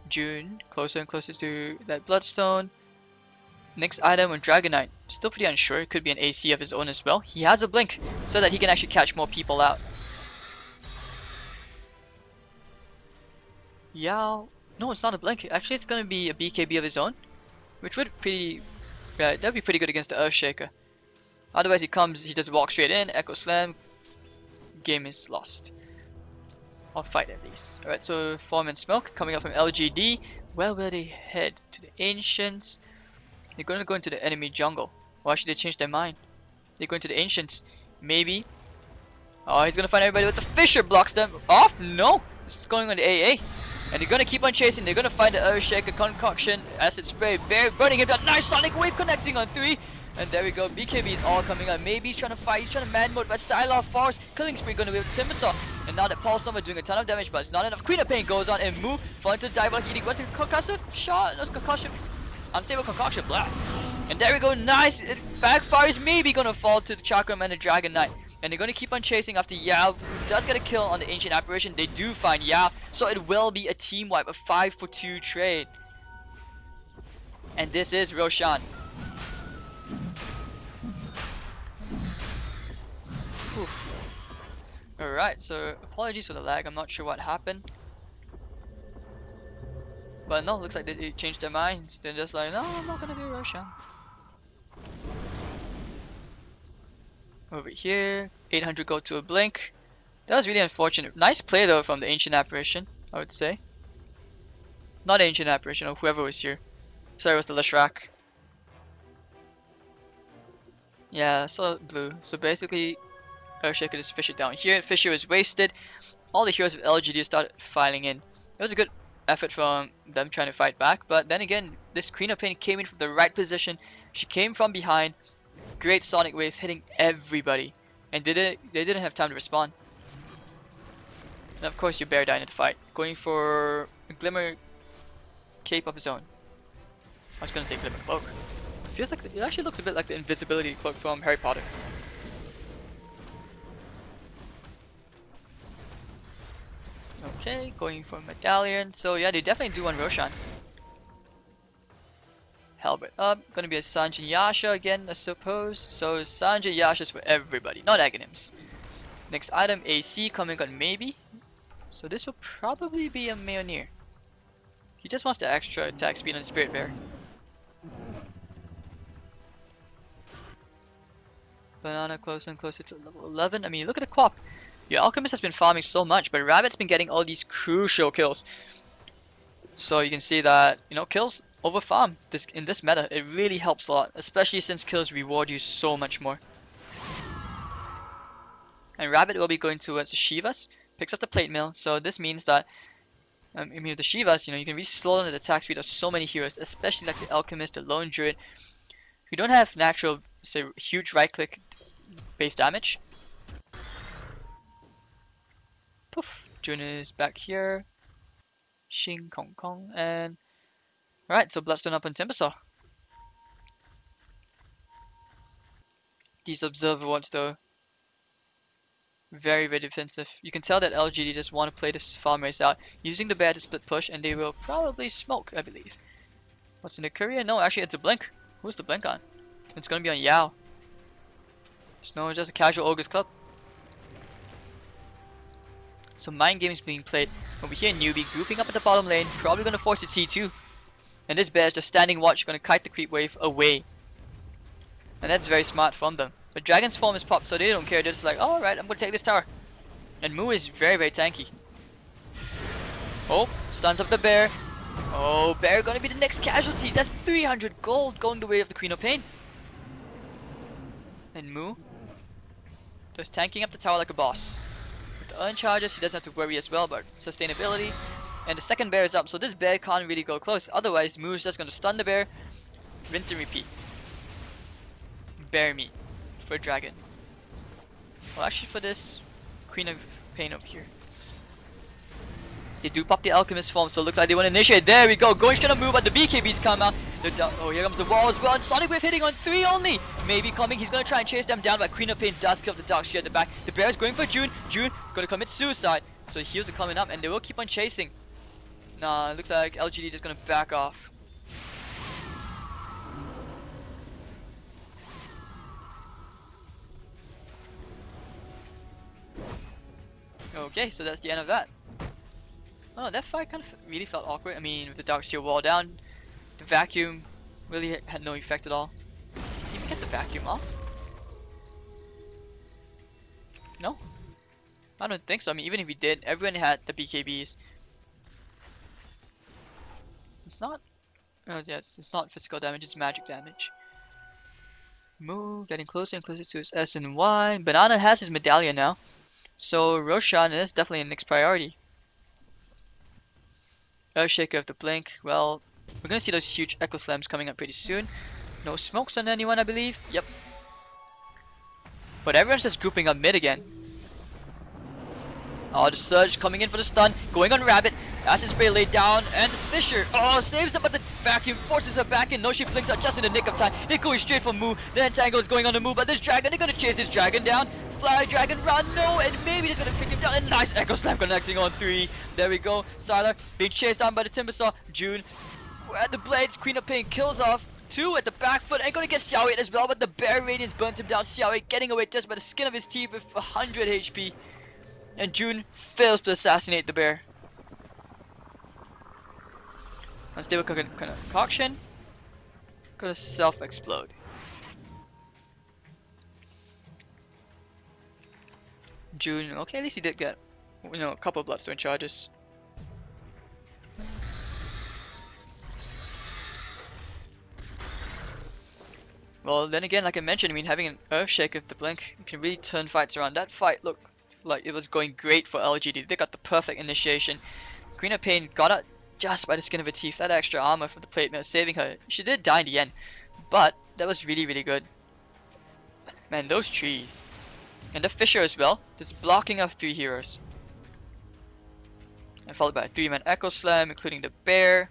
June, closer and closer to that Bloodstone. Next item on Dragonite, still pretty unsure, it could be an AC of his own as well. He has a blink, so that he can actually catch more people out. Yao, no it's not a blink, actually it's gonna be a BKB of his own. Which would that'd be pretty good against the Earthshaker. Otherwise he just walks straight in, Echo Slam, game is lost. I'll fight at least. Alright, so Form and Smoke coming up from LGD. Where will they head? To the Ancients? They're going to go into the enemy jungle. Or actually they changed their mind. They're going to the Ancients. Maybe. Oh, he's going to find everybody with the Fissure blocks them off. No! It's going on the AA. And they're going to keep on chasing. They're going to find the Earthshaker concoction. Acid Spray. Bear burning him down. Nice Sonic Wave connecting on 3. And there we go. BKB is all coming out. Maybe he's trying to fight. He's trying to man mode. But Psylocke Force. Killing Spree going to be with Timbersaw. And now that Pulse Nova doing a ton of damage. But it's not enough. Queen of Pain goes on and move. Falling to the dive while eating. What's the concussive shot? No, concussion. Unstable concoction blast. And there we go. Nice. It backfires. Maybe going to fall to the Chakram and the Dragon Knight. And they're going to keep on chasing after Yao, who does get a kill on the Ancient Apparition. They do find Yao. So it will be a team wipe. A 5-for-2 trade. And this is Roshan. Alright, so apologies for the lag, I'm not sure what happened. But no, looks like they changed their minds. They're just like, no, I'm not gonna do Roshan. Over here, 800 gold to a blink. That was really unfortunate. Nice play though from the Ancient Apparition, I would say. Not Ancient Apparition, or whoever was here. Sorry, it was the Leshrac. Yeah, so blue. So basically, Earthshaker just fish it down here. Fissure is wasted. All the heroes of LGD started filing in. It was a good effort from them trying to fight back. But then again, this Queen of Pain came in from the right position. She came from behind. Great Sonic Wave hitting everybody. And they didn't have time to respond. And of course your bear died in the fight. Going for a Glimmer Cape of his own. I was gonna say Glimmer Cloak. Feels like it actually looks a bit like the invisibility cloak from Harry Potter. Okay, going for Medallion. So yeah, they definitely do want Roshan. Halberd up. Gonna be a Sanjin Yasha again, I suppose. So Sanjin Yasha's for everybody, not Aghanims. Next item, AC coming on maybe. So this will probably be a Mjolnir. He just wants the extra attack speed on Spirit Bear. Banana closer and closer to level 11. I mean, look at the co-op. Your Alchemist has been farming so much, but Rabbit's been getting all these crucial kills. So you can see that, you know, kills over farm in this meta, it really helps a lot, especially since kills reward you so much more. And Rabbit will be going towards the Shivas, picks up the plate mill, so this means that I mean, with the Shivas, you know, you can really slow down the attack speed of so many heroes, especially like the Alchemist, the Lone Druid, who don't have natural, say, huge right click base damage. Poof, June is back here. Xing Kong Kong, and alright, so Bloodstone up on Timbersaw. These Observer ones though, very defensive. You can tell that LGD just want to play this farm race out, using the bear to split push, and they will probably smoke, I believe. What's in the courier? No, actually it's a blink. Who's the blink on? It's gonna be on Yao. It's no, just a casual Ogre's Club. So mind game is being played. Over here, Newbee grouping up at the bottom lane, probably gonna force a T2. And this bear is just standing watch, gonna kite the creep wave away. And that's very smart from them. But Dragon's form is popped, so they don't care. They're just like, oh, alright, I'm gonna take this tower. And Moo is very, very tanky. Oh, stuns up the bear. Oh, bear gonna be the next casualty. That's 300 gold going the way of the Queen of Pain. And Moo just tanking up the tower like a boss. With the earn charges, he doesn't have to worry as well about sustainability. And the second bear is up, so this bear can't really go close. Otherwise, Moo's just gonna stun the bear, rinse and repeat. Bear meat for Dragon. Well, actually for this Queen of Pain over here. They do pop the Alchemist form, so it looks like they want to initiate. There we go, going straight on Moo, but the BKBs come out. Oh, here comes the wall as well, and Sonic Wave hitting on 3 only. Maybe coming, he's going to try and chase them down, but Queen of Pain does kill the Dark Shear at the back. The bear is going for June. June going to commit suicide. So heals are coming up, and they will keep on chasing. Nah, it looks like LGD just going to back off. Okay, so that's the end of that. Oh, that fight kind of really felt awkward. I mean, with the Dark Steel wall down, the vacuum really had no effect at all. Did he even get the vacuum off? No? I don't think so. I mean, even if he did, everyone had the BKBs. It's not... Oh, yes, it's not physical damage, it's magic damage. Moo getting closer and closer to his S and Y. Banana has his medallion now. So Roshan is definitely a next priority. Earthshaker of the Blink. Well, we're gonna see those huge Echo Slams coming up pretty soon. No smokes on anyone, I believe. Yep. But everyone's just grouping up mid again. Oh, the Surge coming in for the stun. Going on Rabbit. Acid Spray laid down. And the Fisher. Oh, saves them, but the vacuum forces her back in. No, she blinks out just in the nick of time. They're going straight for Moo. The Entangle is going on the Moo, but this Dragon, they're gonna chase this Dragon down. Fly Dragon, run, no, and maybe they're gonna pick him down. And nice Echo Slam connecting on 3. There we go. Sylar being chased down by the Timbersaw. June at the blades. Queen of Pain kills off 2 at the back foot. And gonna get Xiaoyi as well, but the Bear Radiance burns him down. Xiaoyi getting away just by the skin of his teeth with 100 HP. And June fails to assassinate the bear. Unstable concoction. Gonna self-explode. June, okay, at least he did get, you know, a couple of Bloodstone charges. Well, then again, like I mentioned, I mean, having an Earthshake of the Blink can really turn fights around. That fight looked like it was going great for LGD. They got the perfect initiation. Queen of Pain got out just by the skin of her teeth. That extra armor from the plate mail saving her. She did die in the end, but that was really, really good. Man, those trees. And the Fisher as well, just blocking up 3 heroes. And followed by a 3-man Echo Slam, including the bear.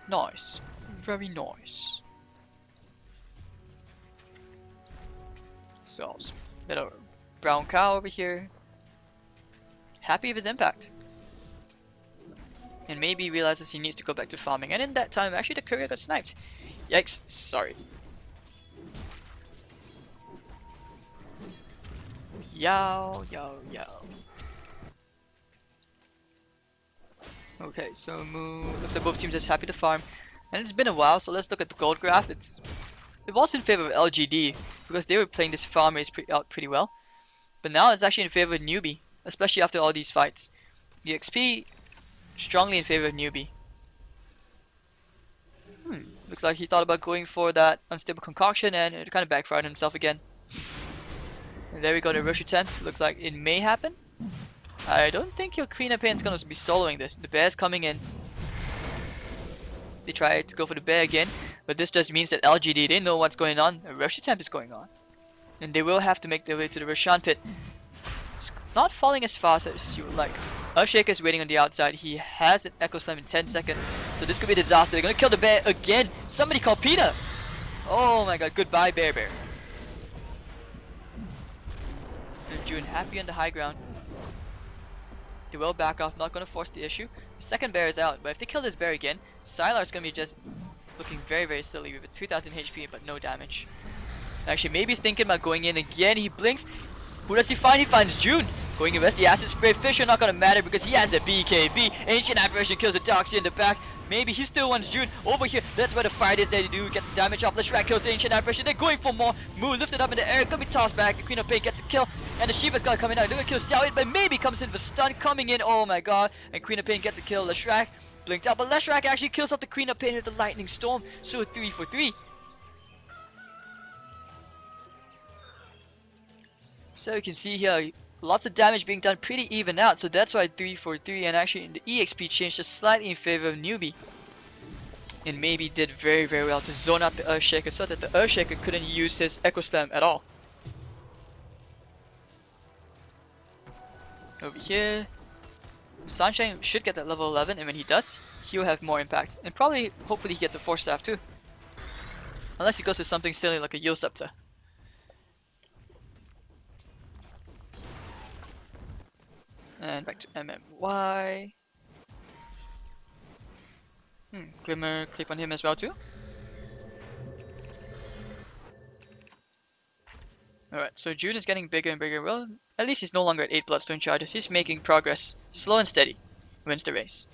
Nice. Very nice. So, little brown cow over here. Happy with his impact. And maybe realizes he needs to go back to farming. And in that time, actually the courier got sniped. Yikes, sorry. Yow, yow, yow. Okay, so looks like both teams are happy to farm. And it's been a while, so let's look at the gold graph. It was in favor of LGD, because they were playing this farm race out pretty well. But now it's actually in favor of Newbee, especially after all these fights. The XP, strongly in favor of Newbee. Looks like he thought about going for that unstable concoction, and it kind of backfired on himself again. And there we go, the rush attempt. Looks like it may happen. I don't think your Queen of Pain is going to be soloing this. The bear's coming in. They try to go for the bear again, but this just means that LGD, they know what's going on. A rush attempt is going on. And they will have to make their way to the Roshan pit. It's not falling as fast as you would like. Earthshaker is waiting on the outside. He has an Echo Slam in 10 seconds. So this could be a disaster. They're going to kill the bear again. Somebody call Peter. Oh my god, goodbye Bear. And June happy on the high ground. They will back off, not going to force the issue. The second bear is out, but if they kill this bear again, Sylar is going to be just looking very, very silly with a 2000 HP but no damage. Actually, maybe he's thinking about going in again. He blinks. Who does he find? He finds June. Going in with the Acid Spray. Fisher not going to matter because he has a BKB. Ancient Apparition kills the Doxy in the back. Maybe he still wants June over here. That's where the fight is. They do get the damage off. Leshrac kills the Ancient Apparition. They're going for more. Mu lifted up in the air. Gonna be tossed back. The Queen of Pain gets a kill. And the Shiva's gonna come in now. They're gonna kill Xiao, but maybe comes in with stun coming in. Oh my god. And Queen of Pain gets the kill. Leshrac blinked out. But Leshrac actually kills off the Queen of Pain with the Lightning Storm. So 3 for 3. So you can see here, lots of damage being done pretty even out, so that's why 3 for 3, and actually the EXP changed just slightly in favor of Newbee. And maybe did very well to zone out the Earthshaker so that the Earthshaker couldn't use his Echo Slam at all. Over here, Sunshine should get that level 11, and when he does, he'll have more impact. And probably, hopefully he gets a Force Staff too. Unless he goes with something silly like a Yield Scepter. And back to MMY. Glimmer, click on him as well too. Alright, so June is getting bigger and bigger. Well, at least he's no longer at 8 Bloodstone charges. He's making progress. Slow and steady. Wins the race.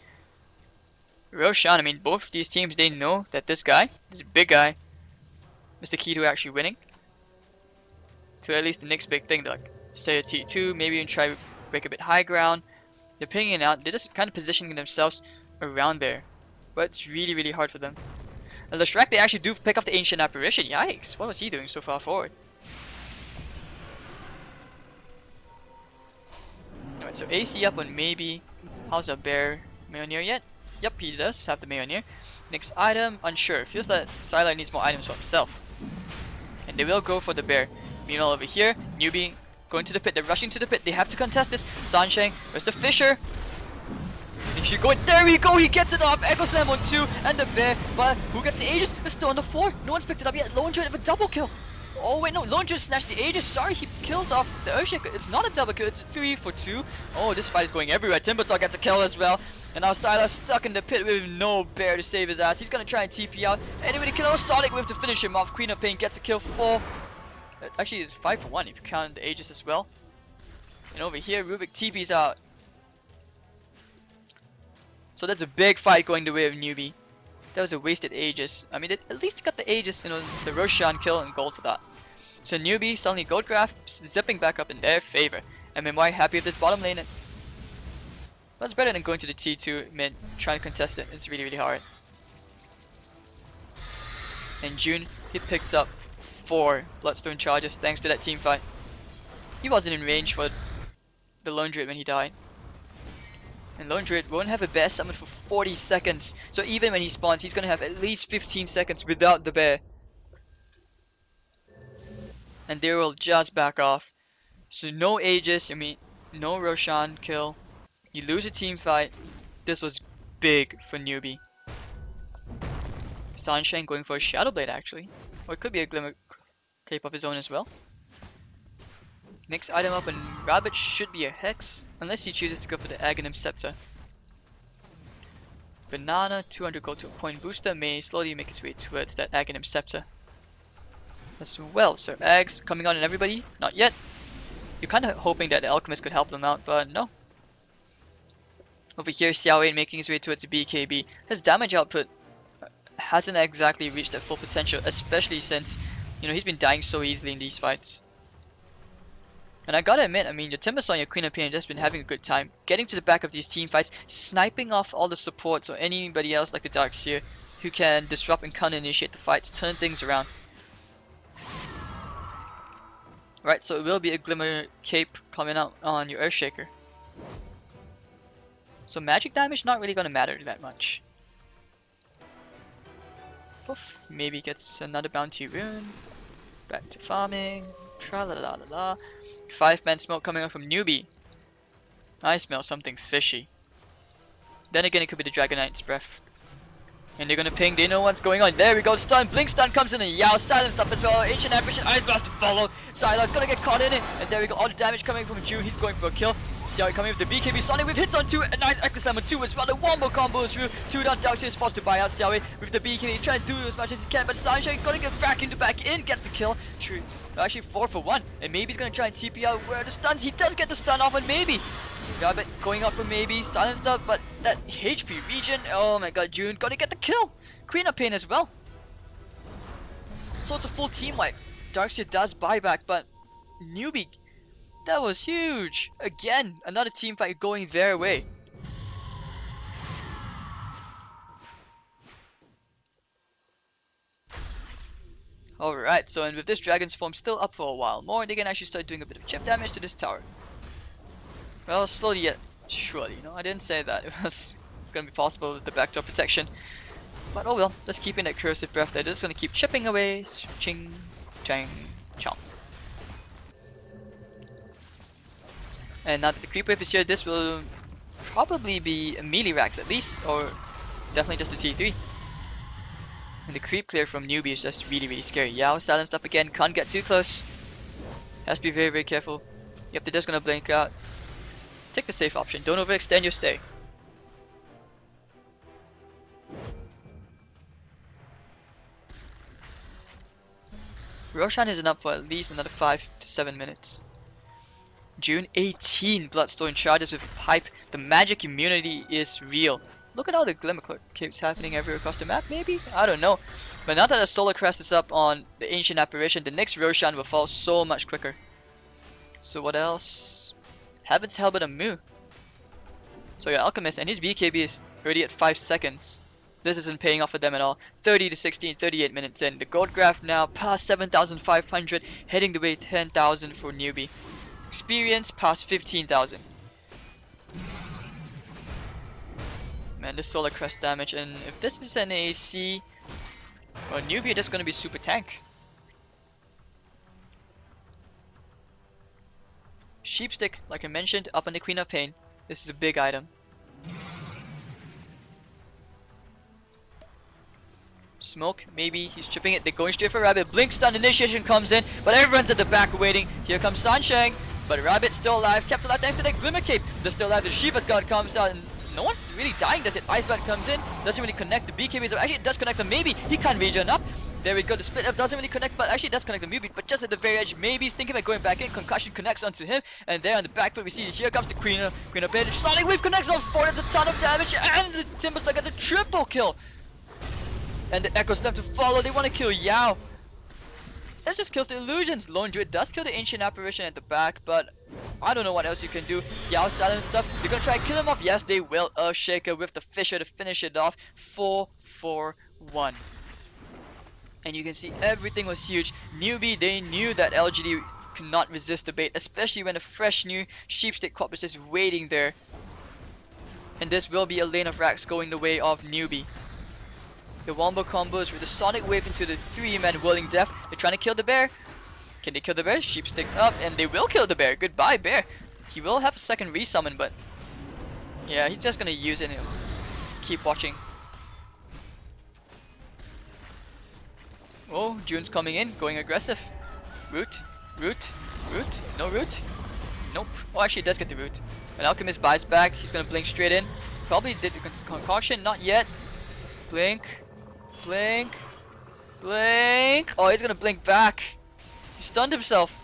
Roshan, I mean, both of these teams, they know that this guy, this big guy, is the key to actually winning. To at least the next big thing, like say a T2, maybe even try to break a bit high ground. They're picking it out. They're just kind of positioning themselves around there. But it's really hard for them. And Leshrac, they actually do pick up the Ancient Apparition. Yikes, what was he doing so far forward? Alright, so AC up on maybe. How's a bear Mayoneer yet? Yep, he does have the Mayoneer. Next item, unsure. Feels that Thyla needs more items for himself. And they will go for the bear. Meanwhile over here, Newbee going to the pit. They're rushing to the pit. They have to contest this. Sunshine, where's the Fisher? He should go. There we go. He gets it off. Echo Slam on 2 and the bear. But who gets the Aegis? It's still on the floor. No one's picked it up yet. Lone Druid with a double kill. Oh wait, no. Lone Druid snatched the Aegis. Sorry, he kills off the Earthshaker. It's not a double kill. It's 3 for 2. Oh, this fight is going everywhere. Timbersaw gets a kill as well. And now Silas stuck in the pit with no bear to save his ass. He's gonna try and TP out. Anyway, the kill Sonic Wave to finish him off. Queen of Pain gets a kill 4. Actually, it's 5 for 1 if you count the Aegis as well. And over here, Rubik TP's out. So that's a big fight going the way of Newbee. That was a wasted Aegis. I mean, at least he got the Aegis, you know, the Roshan kill and gold for that. So Newbee suddenly gold graph zipping back up in their favor. MMY happy with this bottom lane. That's better than going to the T2 mid, trying to contest it. It's really hard. And June, he picked up 4 Bloodstone charges thanks to that team fight. He wasn't in range for the Lone Druid when he died. And Lone Druid won't have a bear summon for 40 seconds. So even when he spawns, he's gonna have at least 15 seconds without the bear. And they will just back off. So no Aegis, I mean, no Roshan kill. You lose a team fight. This was big for Newbee. Sunshine going for a Shadow Blade actually. Or it could be a Glimmer Cape of his own as well. Next item up, and Rabbit should be a Hex, unless he chooses to go for the Aghanim Scepter. Banana, 200 gold to a point booster, may slowly make his way towards that Aghanim Scepter. As well, so Ags coming on and everybody, not yet. You're kind of hoping that the Alchemist could help them out, but no. Over here, Xiaowei making his way towards the BKB. His damage output hasn't exactly reached that full potential, especially since, you know, he's been dying so easily in these fights. And I gotta admit, I mean, your Timbersaw and your Queen of Pain have just been having a good time. Getting to the back of these team fights, sniping off all the supports or anybody else like the Darkseer who can disrupt and counter-initiate the fights, turn things around. Right, so it will be a Glimmer Cape coming out on your Earthshaker. So magic damage not really gonna matter that much. Oof, maybe gets another bounty rune. Back to farming. Tra la la la la. 5-man smoke coming up from Newbee. I smell something fishy. Then again, it could be the Dragonite's breath. And they're gonna ping, they know what's going on. There we go, stun, blink stun comes in and Yao silence up as well. Ancient Apparition, Ice Blast to follow. Silas gonna get caught in it. And there we go, all the damage coming from June, he's going for a kill. Xiaoyu coming with the BKB Sonic with hits on 2, a nice Echo Slam on 2 as well. The wombo combo is through. 2 down, Darkseid is forced to buy out Xiaoyu with the BKB, trying to do as much as he can, but Sunshine gonna get back in, gets the kill. True. Actually 4 for 1, and maybe he's gonna try and TP out where the stuns. He does get the stun off on Maybe. Rabbit going up for Maybe, silenced up, but that HP region, oh my god, June gonna get the kill. Queen of Pain as well. So it's a full team wipe. Darkseid does buyback, but Newbee, that was huge. Again, another team fight going their way. Alright, so and with this Dragon's Form still up for a while more, they can actually start doing a bit of chip damage to this tower. Well, slowly yet surely, you know, I didn't say that it was gonna be possible with the backdoor protection. But oh well, just keeping that corrosive breath there, they're just gonna keep chipping away. Ching, chang, chomp. And now that the creep wave is here, this will probably be a melee racks at least, or definitely just a T3. And the creep clear from Newbee is just really scary. Yao silenced up again, can't get too close. Has to be very careful. Yep, they're just gonna blink out. Take the safe option, don't overextend your stay. Roshan isn't up for at least another 5 to 7 minutes. June 18 Bloodstone charges with Pipe. The magic immunity is real. Look at all the Glimmer keeps happening everywhere across the map, maybe? I don't know. But now that the Solar Crest is up on the Ancient Apparition, the next Roshan will fall so much quicker. So what else? Heaven's Hellbent and Mu. So yeah, Alchemist, and his BKB is already at 5 seconds. This isn't paying off for them at all. 30 to 16, 38 minutes in. The gold graph now past 7,500, heading the way 10,000 for Newbee. Experience past 15,000. Man, this Solar Crest damage, and if this is an AC, well, Newbee is gonna be super tank. Sheepstick, like I mentioned, up on the Queen of Pain. This is a big item. Smoke, maybe he's chipping it. They're going straight for Rabbit. Blink stun initiation comes in, but everyone's at the back waiting. Here comes Sunshine, but Rabbit's still alive. Kept alive thanks to the Glimmer Cape. They're still alive. The Shiva's God comes out, and no one's really dying, does it? Icebat comes in, doesn't really connect. The BKB, actually it does connect him. Maybe he can't regen up. There we go. The split up doesn't really connect, but actually it does connect the Newbee. But just at the very edge, maybe he's thinking about going back in. Concussion connects onto him, and there on the back foot we see here comes the Queen of Pain. Sonic Wave connects on 4, that's a ton of damage, and the Timbersaw gets a triple kill. And the Echo Slam to follow. They want to kill Yao. That just kills the illusions. Lone Druid does kill the Ancient Apparition at the back, but I don't know what else you can do. Yao silent stuff. They're gonna try and kill him off. Yes, they will. Earthshaker with the Fisher to finish it off. 4-4-1. And you can see everything was huge. Newbee, they knew that LGD could not resist the bait, especially when a fresh new Sheepstick Corp is just waiting there. And this will be a lane of racks going the way of Newbee. The wombo combos with the Sonic Wave into the 3-man Whirling Death. They're trying to kill the bear. Can they kill the bear? Sheepstick up, and they will kill the bear. Goodbye, bear. He will have a second resummon, but yeah, he's just gonna use it and keep watching. Oh, June's coming in, going aggressive. Root, root, root. No root. Nope. Oh, actually, it does get the root. When Alchemist buys back, he's gonna blink straight in. Probably did the concoction, not yet. Blink, blink, blink. Oh, he's gonna blink back. He stunned himself.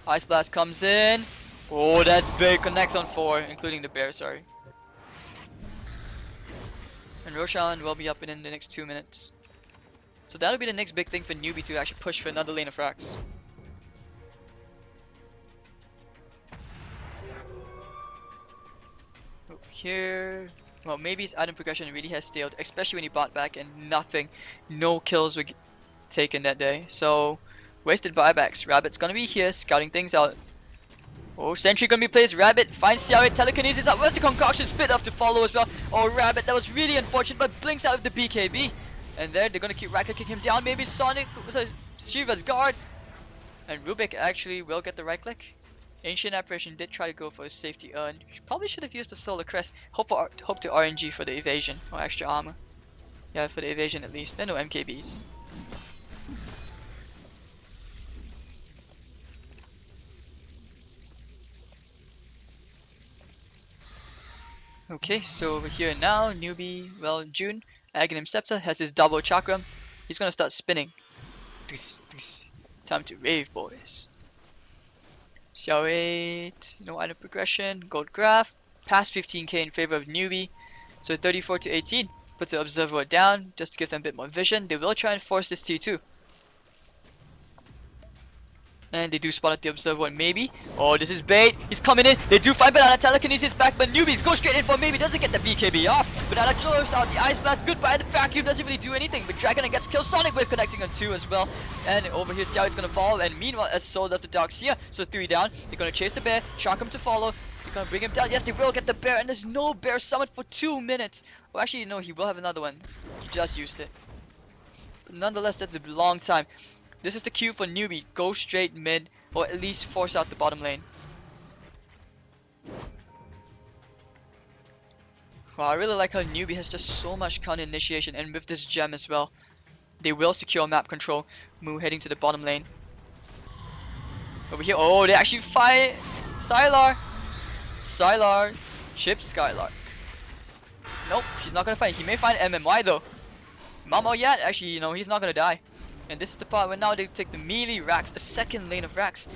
Ice Blast comes in. Oh, that's big. Connect on 4, including the bear, sorry. And Roshan will be up in the next 2 minutes. So that'll be the next big thing for Newbee to actually push for another lane of racks. Over here. Well, maybe his item progression really has stalled, especially when he bought back and no kills were taken that day. So, wasted buybacks. Rabbit's gonna be here, scouting things out. Oh, Sentry gonna be placed. Rabbit finds Xiaoyu, telekinesis up with the concoction, spit up to follow as well. Oh, Rabbit, that was really unfortunate, but blinks out with the BKB. And there, they're gonna keep right clicking him down. Maybe Sonic with a Shiva's guard. And Rubik actually will get the right click. Ancient Apparition did try to go for a safety earn. Probably should have used the Solar Crest. Hope to RNG for the evasion or extra armor. Yeah, for the evasion at least. There are no MKBs. Okay, so over here now, Newbee, well, June, Aghanim Scepter has his double chakram. He's gonna start spinning. Time to rave, boys. Xiao 8, no item progression, gold graph, past 15k in favor of Newbee. So 34 to 18, puts the observer down just to give them a bit more vision. They will try and force this T2. And they do spot at the observer one, maybe. Oh, this is bait. He's coming in. They do find Banana telekinesis back, but Newbies go straight in for maybe. Doesn't get the BKB off. Banana throws out the Ice Blast. Goodbye. The vacuum doesn't really do anything. But Dragon gets killed. Sonic Wave connecting on 2 as well. And over here, Xiao is going to fall. And meanwhile, as so does the Darkseer. So 3 down. They're going to chase the bear. Shock him to follow. They're going to bring him down. Yes, they will get the bear. And there's no bear summoned for 2 minutes. Well, actually, no, he will have another one. He just used it. But nonetheless, that's a long time. This is the cue for Newbee. Go straight mid, or at least force out the bottom lane. Wow, I really like how Newbee has just so much counter initiation, and with this gem as well, they will secure map control. Mu heading to the bottom lane. Over here, oh, they actually fight Skylar. Skylar, chip Skylar. Nope, he's not gonna fight. He may find MMY though. Mamo yet? Actually, you know, he's not gonna die. And this is the part where now they take the melee racks, a second lane of racks.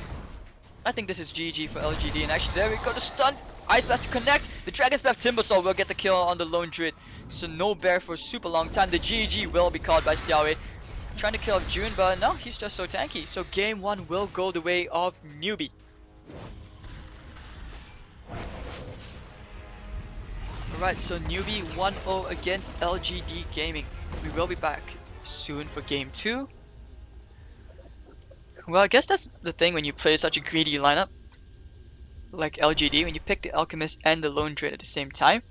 I think this is GG for LGD, and actually there we go, the stun! Ice Blast to connect! The Dragon's Breath Timbersaw will get the kill on the lone Druid. So no bear for a super long time. The GG will be called by Xiaowei. Trying to kill June, but no, he's just so tanky. So game 1 will go the way of Newbee. Alright, so Newbee 1-0 against LGD Gaming. We will be back soon for game 2. Well, I guess that's the thing when you play such a greedy lineup like LGD, when you pick the Alchemist and the Lone Druid at the same time.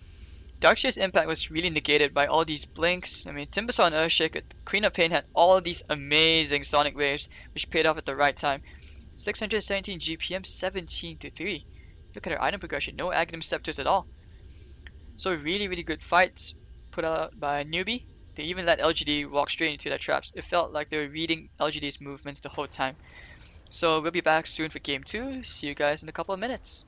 Darkseer's impact was really negated by all these blinks. I mean, Timbersaw and Earthshaker, Queen of Pain had all these amazing Sonic Waves, which paid off at the right time. 617 GPM, 17 to 3. Look at her item progression, no Aghanim Scepters at all. So really good fights put out by Newbee. They even let LGD walk straight into their traps. It felt like they were reading LGD's movements the whole time. So we'll be back soon for game 2. See you guys in a couple of minutes.